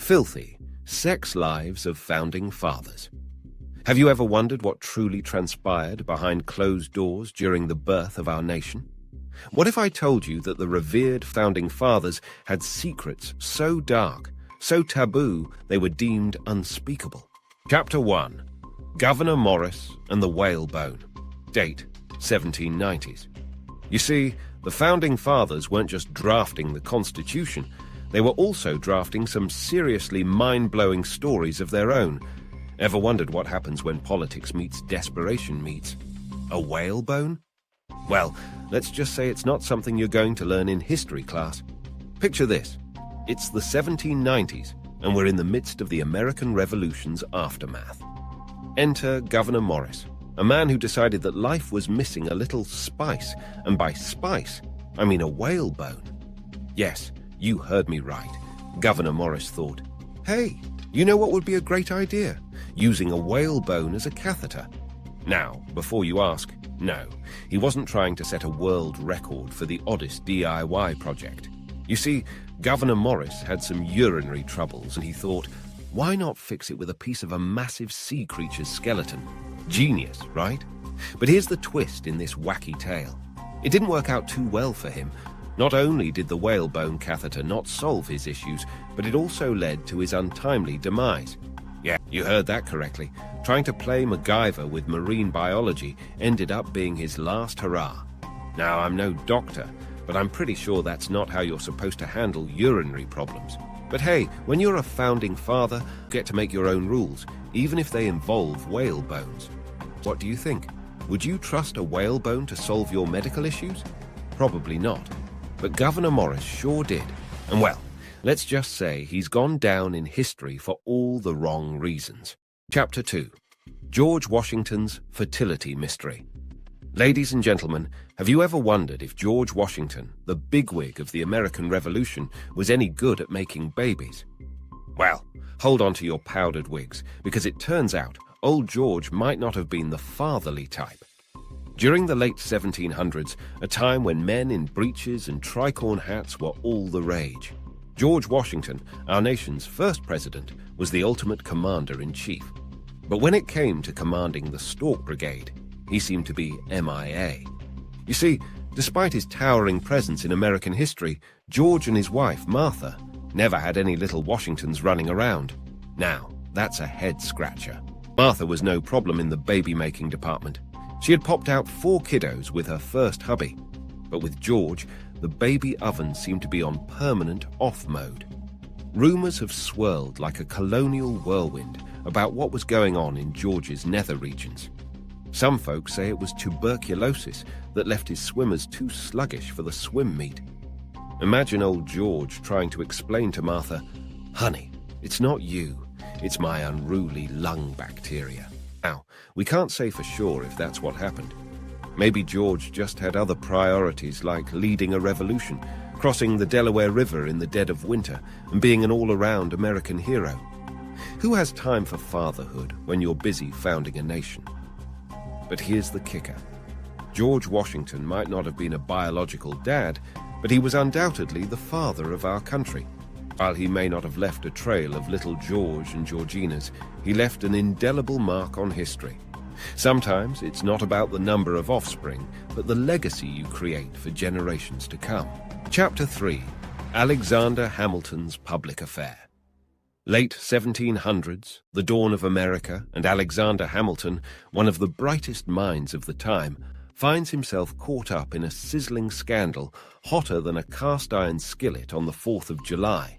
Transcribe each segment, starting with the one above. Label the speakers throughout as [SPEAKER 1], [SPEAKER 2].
[SPEAKER 1] Filthy Sex Lives of Founding Fathers. Have you ever wondered what truly transpired behind closed doors during the birth of our nation? What if I told you that the revered Founding Fathers had secrets so dark, so taboo, they were deemed unspeakable? Chapter 1. Gouverneur Morris and the Whalebone. Date, 1790s. You see, the Founding Fathers weren't just drafting the Constitution, they were also drafting some seriously mind-blowing stories of their own. Ever wondered what happens when politics meets desperation meets a whalebone? Well, let's just say it's not something you're going to learn in history class. Picture this. It's the 1790s, and we're in the midst of the American Revolution's aftermath. Enter Gouverneur Morris, a man who decided that life was missing a little spice, and by spice, I mean a whalebone. Yes, you heard me right. Gouverneur Morris thought, hey, you know what would be a great idea? Using a whalebone as a catheter. Now, before you ask, no, he wasn't trying to set a world record for the oddest DIY project. You see, Gouverneur Morris had some urinary troubles and he thought, why not fix it with a piece of a massive sea creature's skeleton? Genius, right? But here's the twist in this wacky tale. It didn't work out too well for him. Not only did the whalebone catheter not solve his issues, but it also led to his untimely demise. Yeah, you heard that correctly. Trying to play MacGyver with marine biology ended up being his last hurrah. Now, I'm no doctor, but I'm pretty sure that's not how you're supposed to handle urinary problems. But hey, when you're a founding father, you get to make your own rules, even if they involve whalebones. What do you think? Would you trust a whalebone to solve your medical issues? Probably not. But Gouverneur Morris sure did. And well, let's just say he's gone down in history for all the wrong reasons. Chapter 2. George Washington's Fertility Mystery. Ladies and gentlemen, have you ever wondered if George Washington, the bigwig of the American Revolution, was any good at making babies? Well, hold on to your powdered wigs, because it turns out old George might not have been the fatherly type. During the late 1700s, a time when men in breeches and tricorn hats were all the rage, George Washington, our nation's first president, was the ultimate commander-in-chief. But when it came to commanding the Stork Brigade, he seemed to be MIA. You see, despite his towering presence in American history, George and his wife, Martha, never had any little Washingtons running around. Now, that's a head-scratcher. Martha was no problem in the baby-making department. She had popped out 4 kiddos with her first hubby. But with George, the baby oven seemed to be on permanent off mode. Rumors have swirled like a colonial whirlwind about what was going on in George's nether regions. Some folks say it was tuberculosis that left his swimmers too sluggish for the swim meet. Imagine old George trying to explain to Martha, honey, it's not you, it's my unruly lung bacteria. Now, we can't say for sure if that's what happened. Maybe George just had other priorities like leading a revolution, crossing the Delaware River in the dead of winter, and being an all-around American hero. Who has time for fatherhood when you're busy founding a nation? But here's the kicker. George Washington might not have been a biological dad, but he was undoubtedly the father of our country. While he may not have left a trail of little George and Georginas, he left an indelible mark on history. Sometimes it's not about the number of offspring, but the legacy you create for generations to come. Chapter 3. Alexander Hamilton's Public Affair. Late 1700s, the dawn of America, and Alexander Hamilton, one of the brightest minds of the time, finds himself caught up in a sizzling scandal hotter than a cast-iron skillet on the 4th of July.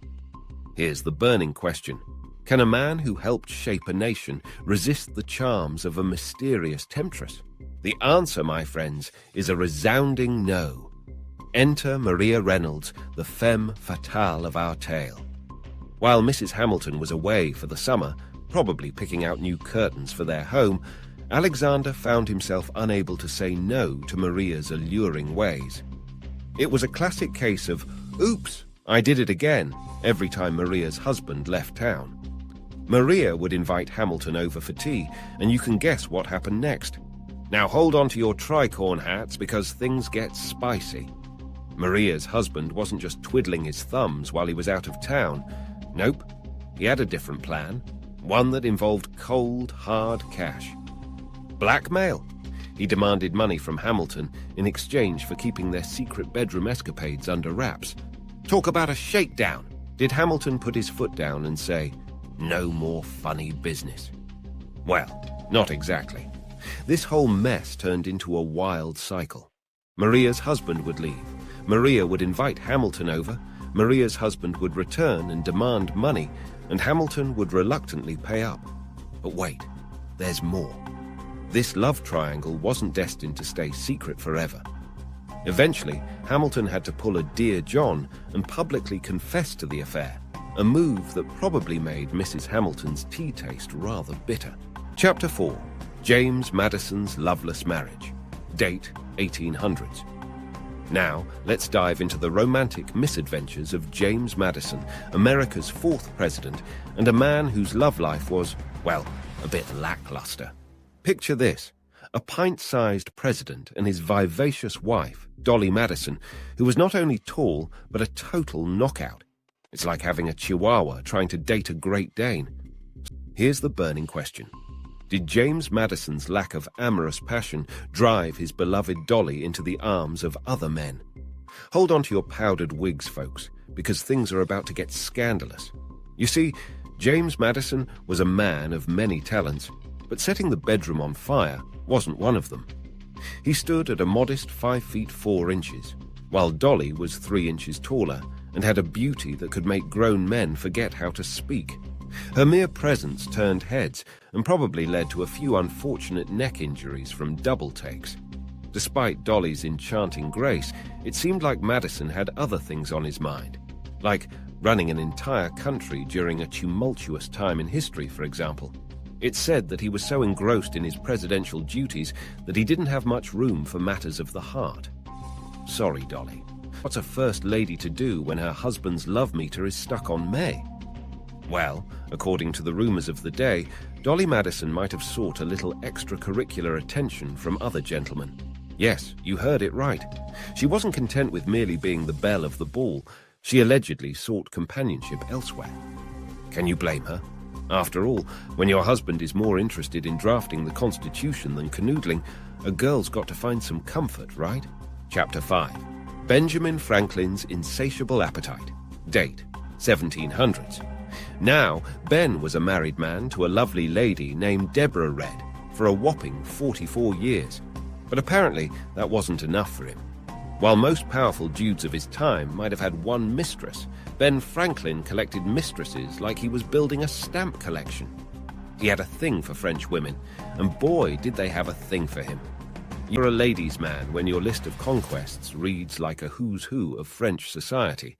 [SPEAKER 1] Here's the burning question. Can a man who helped shape a nation resist the charms of a mysterious temptress? The answer, my friends, is a resounding no. Enter Maria Reynolds, the femme fatale of our tale. While Mrs. Hamilton was away for the summer, probably picking out new curtains for their home, Alexander found himself unable to say no to Maria's alluring ways. It was a classic case of, oops, I did it again, every time Maria's husband left town. Maria would invite Hamilton over for tea, and you can guess what happened next. Now hold on to your tricorn hats because things get spicy. Maria's husband wasn't just twiddling his thumbs while he was out of town. Nope. he had a different plan, one that involved cold, hard cash. Blackmail. He demanded money from Hamilton in exchange for keeping their secret bedroom escapades under wraps. Talk about a shakedown. Did Hamilton put his foot down and say, "No more funny business"? Well, not exactly. This whole mess turned into a wild cycle. Maria's husband would leave. Maria would invite Hamilton over. Maria's husband would return and demand money, and Hamilton would reluctantly pay up. But wait, there's more. This love triangle wasn't destined to stay secret forever. Eventually, Hamilton had to pull a Dear John and publicly confess to the affair, a move that probably made Mrs. Hamilton's tea taste rather bitter. Chapter 4. James Madison's Loveless Marriage. Date 1800s. Now, let's dive into the romantic misadventures of James Madison, America's 4th president, and a man whose love life was, well, a bit lackluster. Picture this: a pint-sized president and his vivacious wife, Dolly Madison, who was not only tall, but a total knockout. It's like having a chihuahua trying to date a Great Dane. Here's the burning question. Did James Madison's lack of amorous passion drive his beloved Dolly into the arms of other men? Hold on to your powdered wigs, folks, because things are about to get scandalous. You see, James Madison was a man of many talents, but setting the bedroom on fire wasn't one of them. He stood at a modest 5 feet 4 inches, while Dolly was 3 inches taller and had a beauty that could make grown men forget how to speak. Her mere presence turned heads and probably led to a few unfortunate neck injuries from double takes. Despite Dolly's enchanting grace, it seemed like Madison had other things on his mind, like running an entire country during a tumultuous time in history, for example. It's said that he was so engrossed in his presidential duties that he didn't have much room for matters of the heart. Sorry, Dolly. What's a first lady to do when her husband's love meter is stuck on May? Well, according to the rumors of the day, Dolly Madison might have sought a little extracurricular attention from other gentlemen. Yes, you heard it right. She wasn't content with merely being the belle of the ball. She allegedly sought companionship elsewhere. Can you blame her? After all, when your husband is more interested in drafting the Constitution than canoodling, a girl's got to find some comfort, right? Chapter 5. Benjamin Franklin's Insatiable Appetite. Date 1700s. Now, Ben was a married man to a lovely lady named Deborah Red for a whopping 44 years. But apparently, that wasn't enough for him. While most powerful dudes of his time might have had one mistress, Ben Franklin collected mistresses like he was building a stamp collection. He had a thing for French women, and boy, did they have a thing for him. You're a ladies' man when your list of conquests reads like a who's who of French society.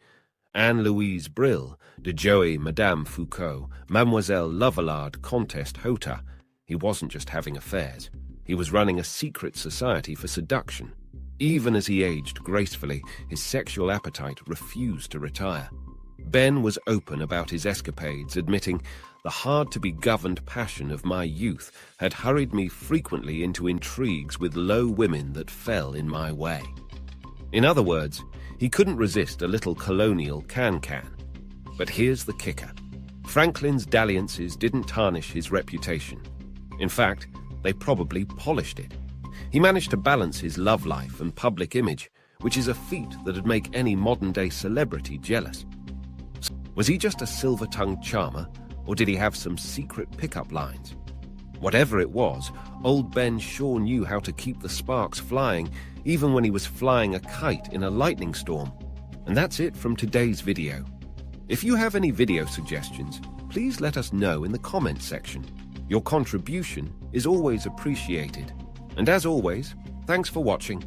[SPEAKER 1] Anne-Louise Brill, de Joey, Madame Foucault, Mademoiselle Lovelard, Comtesse Hota. He wasn't just having affairs. He was running a secret society for seduction. Even as he aged gracefully, his sexual appetite refused to retire. Ben was open about his escapades, admitting, "The hard-to-be-governed passion of my youth had hurried me frequently into intrigues with low women that fell in my way." In other words, he couldn't resist a little colonial can-can. But here's the kicker. Franklin's dalliances didn't tarnish his reputation. In fact, they probably polished it. He managed to balance his love life and public image, which is a feat that'd make any modern-day celebrity jealous. Was he just a silver-tongued charmer, or did he have some secret pickup lines? Whatever it was, old Ben sure knew how to keep the sparks flying, even when he was flying a kite in a lightning storm. And that's it from today's video. If you have any video suggestions, please let us know in the comments section. Your contribution is always appreciated. And as always, thanks for watching.